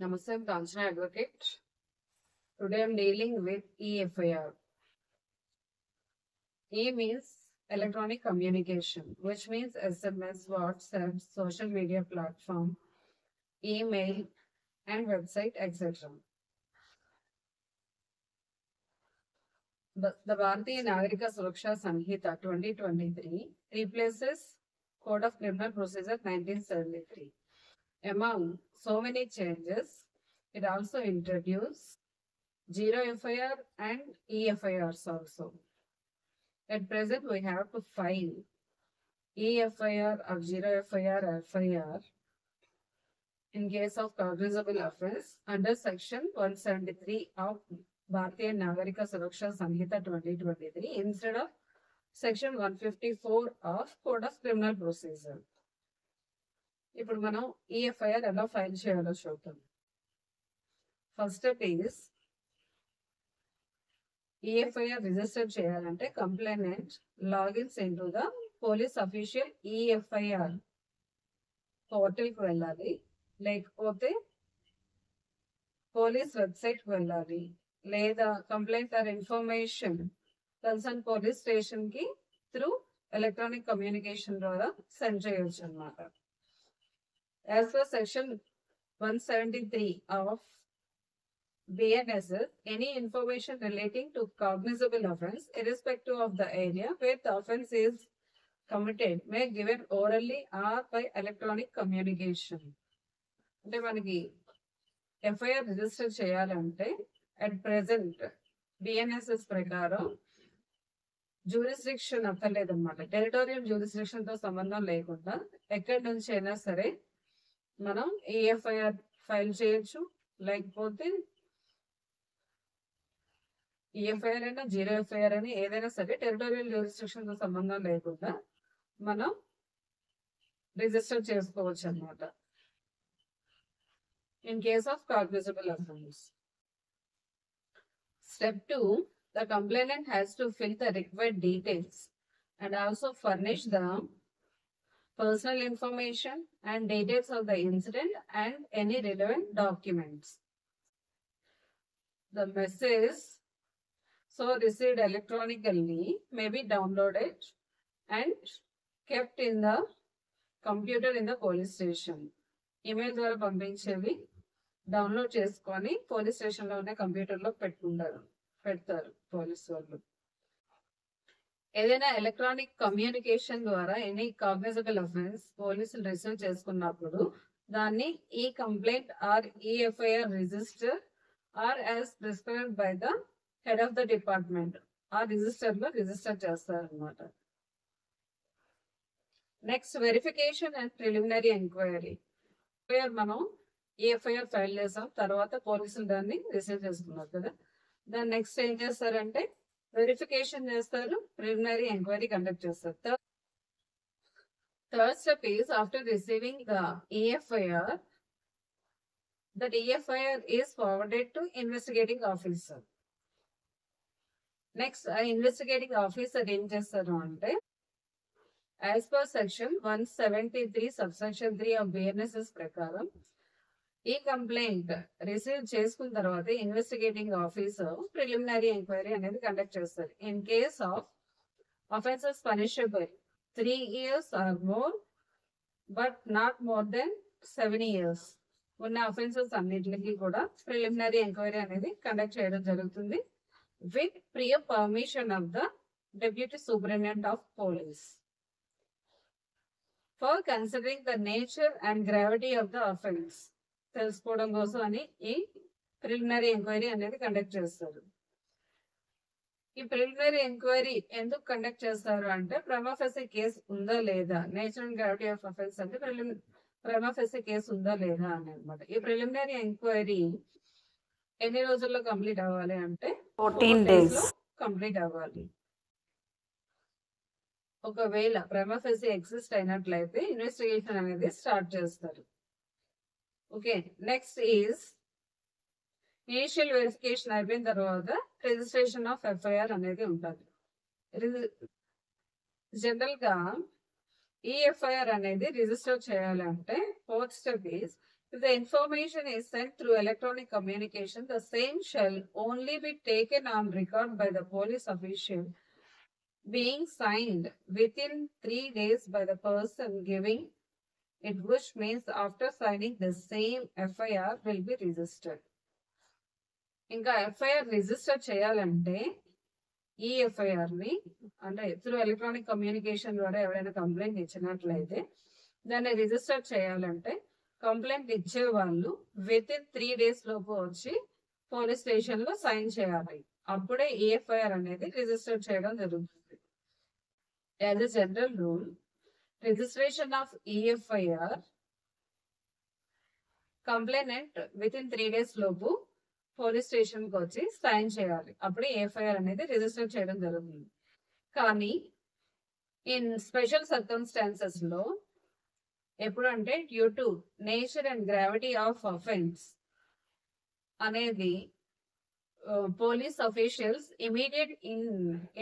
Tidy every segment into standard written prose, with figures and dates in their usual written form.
Namaste, I'm Kanchana Advocate. Today I'm dealing with EFIR. E means electronic communication, which means SMS, WhatsApp, social media platform, email, and website, etc. The Bharatiya Nagarika Suraksha Samhita 2023 replaces Code of Criminal Procedure 1973. Among so many changes, it also introduced Zero FIR and EFIRs also. At present, we have to file EFIR or Zero FIR FIR in case of cognizable offence under Section 173 of Bharatiya Nagarika Suraksha Samhita 2023 instead of Section 154 of Code of Criminal Procedure. ఇప్పుడు మనం EFIR ఎలా file చేయాలో చూద్దాం. First step is EFIR register చేయాలంటే complainant logins into the police official EFIR పోర్టల్కి వెళ్ళాలి, లేకపోతే police వెబ్సైట్కి వెళ్ళాలి, లేదా complaint or information concern police స్టేషన్కి త్రూ ఎలక్ట్రానిక్ కమ్యూనికేషన్ ద్వారా సెండ్ చేయొచ్చు అన్నమాట. As per section 173 of BNSS, any information relating to cognizable offence, irrespective of the area where the offence is committed, may be given orally or by electronic communication. అంటే మనకి FIR register చేయాలంటే at present BNSS ప్రకారం jurisdiction అక్కర్లేదన్నమాట. Territorial jurisdiction తో సంబంధం లేకుండా ఎక్కడి నుంచి అయినా సరే మనం EFIR ఫైల్ చేయొచ్చు, లేకపోతే EFIR అయినా జీరో FIR అని ఏదైనా సరే టెరిటోరియల్ జ్యూరిస్డిక్షన్ తో సంబంధం లేకుండా మనం రిజిస్టర్ చేసుకోవచ్చు అన్నమాట in case of cognizable offence. Step 2, the complainant has to fill the required details and also furnish the personal information and details of the incident and any relevant documents. The message so received electronically may be downloaded and kept in the computer in the police station. Email ద్వారా పంపించేవి download చేసుకొని police station లో ఉన్న computer లో పెడతారు police వాళ్ళు. ఏదైనా electronic communication ద్వారా ఎనీ కాగ్నిజబుల్ అఫెన్స్ పోలీసులు రిసీవ్ చేసుకున్నప్పుడు దాన్ని ఈ complaint or EFIR register or as prescribed by the head of the department ఆ రిజిస్టర్ లో రిజిస్టర్ చేస్తారు అనమాట. Next verification and preliminary enquiry. మనం EFIR ఫైల్ చేసాం, తర్వాత పోలీసులు దాన్ని రిసీవ్ చేసుకున్నారు కదా, దాన్ని నెక్స్ట్ ఏం చేస్తారంటే వెరిఫికేషన్ చేస్తారు, ప్రిలిమినరీ ఎంక్వైరీ కండక్ట్ చేస్తారు. Third step is after receiving the EFIR, that EFIR is forwarded to investigating officer. Next ఆ ఇన్వెస్టిగేటింగ్ ఆఫీసర్ ఏం చేస్తారు అంటే as per section 173 subsection 3 of BNSS ప్రకారం ఈ కంప్లైంట్ రిసీవ్ చేసుకున్న తర్వాత ఇన్వెస్టిగేటింగ్ ఆఫీసర్ ప్రిలిమినరీ ఎంక్వైరీ అనేది కండక్ట్ చేస్తారు. In case of offences punishable 3 years or more but not more than 7 years ఉన్న అఫెన్సెస్ అన్నిటికీ కూడా ప్రిలిమినరీ ఎంక్వైరీ అనేది కండక్ట్ చేయడం జరుగుతుంది with prior permission of the Deputy Superintendent of Police. For considering the nature and gravity of the offence, తెలుసుకోవడం కోసం అని ఈ ప్రిలిమినరీ ఎంక్వైరీ అనేది కండక్ట్ చేస్తారు. ఈ ప్రిలిమినరీ ఎంక్వైరీ ఎందుకు కండక్ట్ చేస్తారు అంటే ప్రైమా ఫేసి కేసు ఉందా లేదా, nature and gravity of offence అంటే ప్రైమా ఫేసి కేసు ఉందా లేదా అని అనమాట. ఈ ప్రిలిమినరీ ఎంక్వైరీ ఎన్ని రోజుల్లో కంప్లీట్ అవ్వాలి అంటే 14 days కంప్లీట్ అవ్వాలి. ఒకవేళ ప్రైమా ఫేసి ఎగ్జిస్ట్ అయినట్లయితే ఇన్వెస్టిగేషన్ అనేది స్టార్ట్ చేస్తారు. Okay, next is initial verification అయిపోయిన తర్వాత రిజిస్ట్రేషన్ ఆఫ్ FIR అనేది ఉంటుంది. జనరల్ గా EFIR అనేది రిజిస్టర్ చేయాలంటే fourth step is If the information is sent through electronic communication, the same shall only be taken on record by the police official, being signed within 3 days by the person giving it, which means after signing the same FIR will be registered. ఇంకా FIR register చేయాలంటే ఈ FIR ని అంటే through electronic communication ద్వారా ఎవరైనా complaint ఇచ్చినట్లయితే దాన్ని register చేయాలంటే కంప్లైంట్ ఇచ్చే వాళ్ళు విత్ ఇన్ 3 days లోపు వచ్చి పోలీస్ స్టేషన్ లో సైన్ చేయాలి. అప్పుడే ఈ ఎఫ్ఐఆర్ అనేది రిజిస్టర్ చేయడం జరుగుతుంది. As a general rule, registration of EFIR complainant with in 3 days లోపు పోలీస్ స్టేషన్ కి వచ్చి సైన్ చేయాలి. అప్పుడే ఎఫ్ఐఆర్ అనేది రిజిస్టర్ చేయడం జరుగుతుంది. కానీ ఇన్ స్పెషల్ సర్కమ్స్టాన్సెస్ లో ఎప్పుడంటే due to nature and gravity of offence అనేది పోలీస్ అఫీషియల్స్ ఇమీడియట్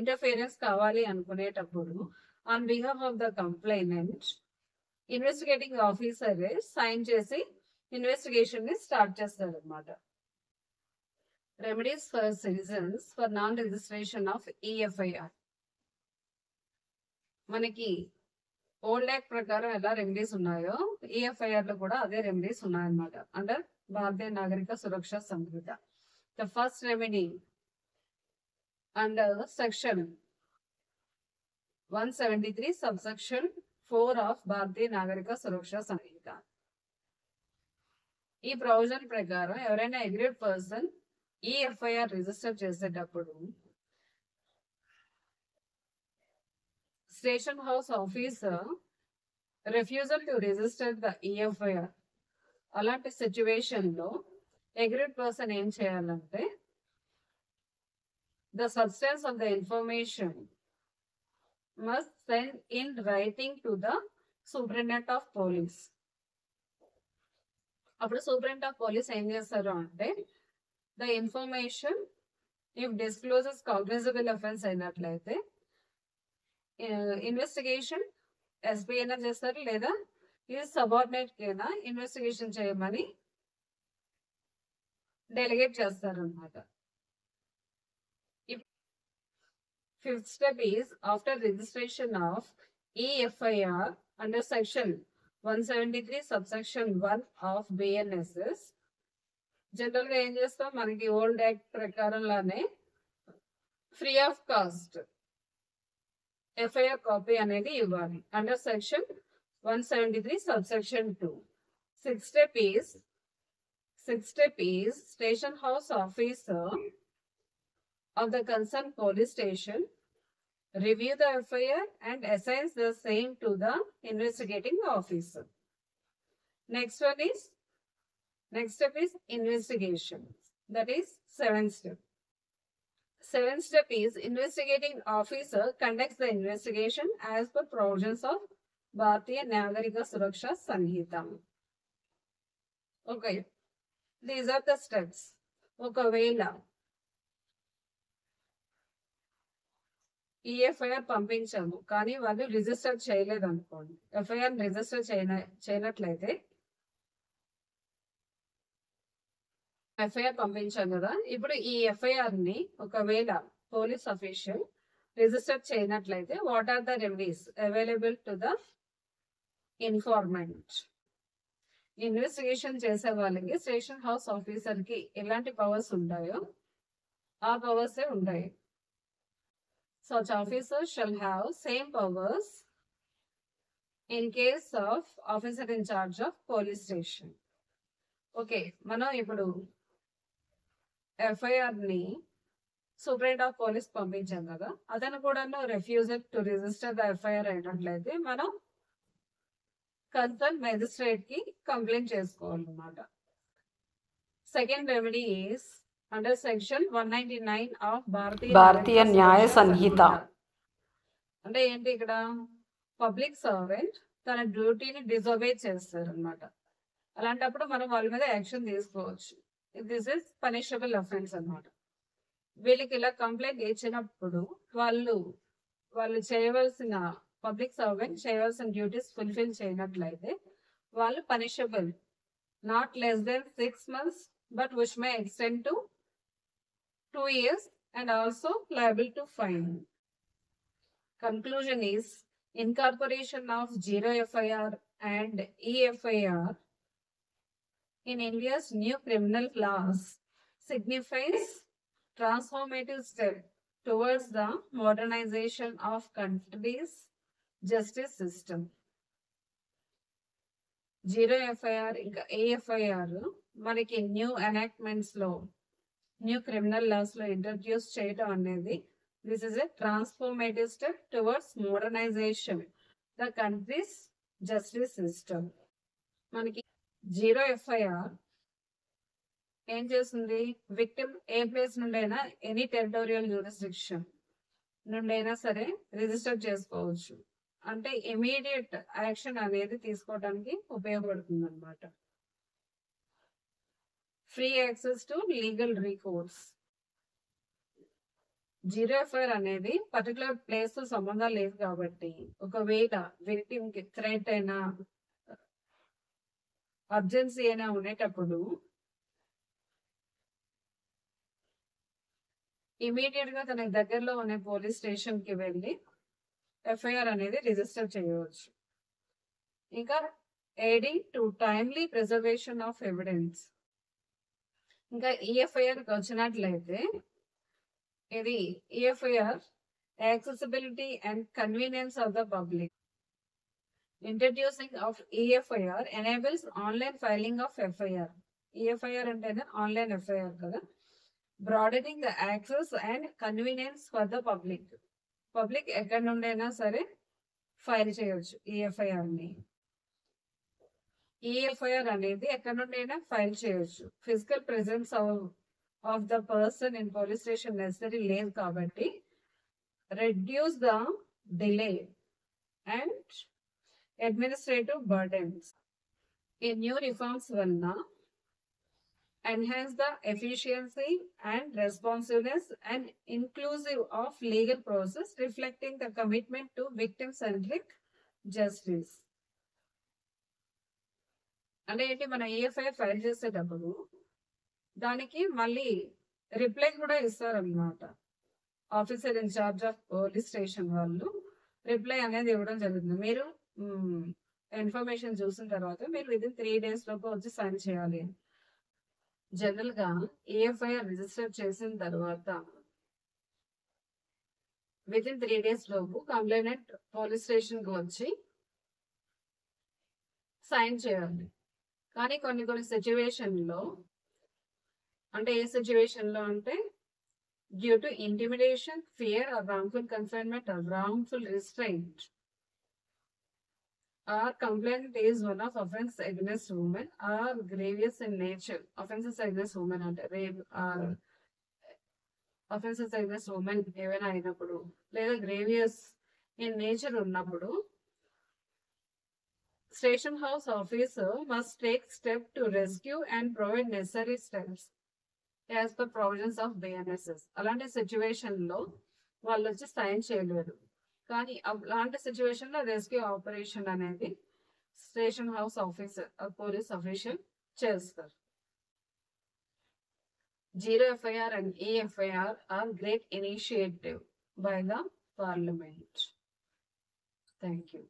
ఇంటర్ఫియరెన్స్ కావాలి అనుకునేటప్పుడు on behalf of the complainant investigating officer sign చేసి ఇన్వెస్టిగేషన్ ని స్టార్ట్ చేస్తారు అనమాట. Remedies for citizens for non registration of EFIR. మనకి ఓల్డ్ యాక్ట్ ప్రకారం ఎలా రెమెడీస్ ఉన్నాయో EFIR లో కూడా అదే రెమెడీస్ ఉన్నాయన్నమాట under Bharatiya Nagarik Suraksha Sanhita. The first remedy under section 173 subsection 4 of Bharatiya Nagarik Suraksha Sanhita. ఈ ప్రొవిజన్ ప్రకారం ఎవరైనా అగ్రీడ్ పర్సన్ EFIR రిజిస్టర్ చేసేటప్పుడు station house officer refusal to register the EFIR, అలాంటి సిచ్యువేషన్ లో అగ్రీడ్ పర్సన్ ఏం చేయాలంటే the substance of the information must send in writing to the superintendent of police. అప్పుడు superintendent of police ఏం చేస్తారు అంటే the information if discloses cognizable offense అయినట్లయితే investigation SP అయినా చేస్తారు లేదా ఇది సబార్డినేట్ కైనా ఇన్వెస్టిగేషన్ చేయమని డెలిగేట్ చేస్తారు అనమాట. Fifth step is after registration of EFIR under section 173 subsection 1 of BNSS general గా ఏం చేస్తాం, మనకి ఓల్డ్ యాక్ట్ ప్రకారంలానే free of cost FIR copy అనేది ఇవ్వాలి under section 173 subsection 2. Sixth step is station house officer of the concern police station review the FIR and assigns the same to the investigating officer. Next step is investigation. That is seventh step. Seventh step is investigating officer conducts the investigation as per provisions of Bharatiya Nagarika Suraksha Sanhita. Okay, these are the steps. ఒకవేళ EFIR పంపించాము కానీ వాళ్ళు register చేయలేదు అనుకోండి, FIR register చేయనట్లయితే FIR పంపించాం కదా, ఇప్పుడు ఈ FIR ని ఒకవేళ పోలీస్ అఫీషియల్ రిజిస్టర్ చేయనట్లయితే what are the remedies available to the informant? Investigation చేసే వాళ్ళకి స్టేషన్ హౌస్ ఆఫీసర్ కి ఎలాంటి పవర్స్ ఉంటాయో ఆ పవర్సే ఉంటాయి. Such officers shall have same powers in case of officer in charge of police station. Okay, మనం ఇప్పుడు FIR ని సూపరింటెండెంట్ ఆఫ్ పోలీస్ పంపించాం కదా, అతను కూడా refusal to register the FIR అయినట్లయితే మనం కన్సర్న్ మెజిస్ట్రేట్ కి కంప్లైంట్ చేసుకోవాలన్నమాట. Second remedy is under section 199 of Bharatiya Nyaya Sanhita. అంటే ఏంటి, ఇక్కడ పబ్లిక్ సర్వెంట్ తన డ్యూటీని డిజోబే చేస్తారు అనమాట. అలాంటప్పుడు మనం వాళ్ళ మీద యాక్షన్ తీసుకోవచ్చు. దిస్ ఇస్ పనిషబుల్ అఫెన్స్ అనమాట. వీళ్ళకి ఇలా కంప్లైంట్ ఇచ్చినప్పుడు వాళ్ళు చేయవలసిన పబ్లిక్ సర్వెంట్ చేయవలసిన డ్యూటీస్ ఫుల్ఫిల్ చేయనట్లయితే వాళ్ళు punishable not less than 6 months, but which may extend to 2 years and also liable to fine. Conclusion is incorporation of Zero FIR and EFIR in India's new criminal laws signifies transformative step towards the modernization of country's justice system. Zero FIR ఇంకా EFIR మనకి new enactments లో new criminal laws లో introduce చేయడం అనేది this is a transformative step towards modernisation the country's justice system. మనకి zero FIR ఏం చేస్తుంది, victim ఏ ప్లేస్ నుండైనా ఎనీ టెరిటోరియల్ జ్యూరిస్డిక్షన్ నుండైనా సరే రిజిస్టర్ చేసుకోవచ్చు. అంటే ఇమీడియట్ యాక్షన్ అనేది తీసుకోవడానికి ఉపయోగపడుతుంది అనమాట. Free access to legal recourse. Zero FIR అనేది పర్టికులర్ ప్లేస్ తో సంబంధం లేదు కాబట్టి ఒకవేళ విక్టిమ్ కి థ్రెట్ అయినా అర్జెన్సీ అయినా ఉండేటప్పుడు ఇమీడియట్ గా తన దగ్గరలో ఉన్న పోలీస్ స్టేషన్ కి వెళ్ళి ఎఫ్ఐఆర్ అనేది రిజిస్టర్ చేయవచ్చు. ఇంకా aiding to timely preservation of evidence. ఇంకా ఈఎఫ్ఐఆర్ వచ్చినట్లయితే ఇది e-FIR accessibility and convenience of the public. Introducing of e-FIR enables online filing of FIR. E-FIR అంటేనే ఆన్లైన్ ఎఫ్ఐఆర్ కదా. Broadening the access and convenience for the public. Public ఎక్కడి నుండైనా సరే file చేయవచ్చు e-FIR ని. ఈఎఫ్ఐఆర్ అనేది ఎక్కడి నుండైనా ఫైల్ చేయవచ్చు. Physical presence of the person in police station necessary లేదు కాబట్టి reduce the delay and administrative burdens. ఈ న్యూ రిఫార్మ్స్ వలన enhance the efficiency and responsiveness and inclusive of legal process, reflecting the commitment to victim-centric justice. అంటే ఏంటి, మన e-FIR file చేసేటప్పుడు దానికి మళ్ళీ రిప్లై కూడా ఇస్తారనమాట. Officer incharge of police station వాళ్ళు రిప్లై అనేది ఇవ్వడం జరుగుతుంది. మీరు ఇన్ఫర్మేషన్ చూసిన తర్వాత మీరు విదిన్ 3 days లోపు వచ్చి సైన్ చేయాలి. జనరల్ గా ఏఎఫ్ఐఆర్ రిజిస్టర్ చేసిన తర్వాత వితిన్ 3 days లోపు కంప్లైనెంట్ పోలీస్ స్టేషన్ కు వచ్చి సైన్ చేయాలి. కానీ కొన్ని సిచ్యువేషన్ లో, అంటే ఏ సిచ్యువేషన్ లో అంటే due to intimidation, fear or wrongful confinement or wrongful restraint or complaint is one of offense against women are grievous in nature. Offenses against women అంటే rape or offenses against women ఏవైనా అయినప్పుడు లేదా grievous in nature ఉన్నప్పుడు station house officer must take step to rescue and provide necessary steps as per provisions of BNSS. అలాంటి situation లో వాళ్ళు వచ్చి sign చేయలేరు. కానీ అలాంటి సిచ్యువేషన్ లో రెస్క్యూ ఆపరేషన్ అనేది station house officer police official చేస్తారు. Zero FIR and EFIR are great initiative by the Parliament. Thank you.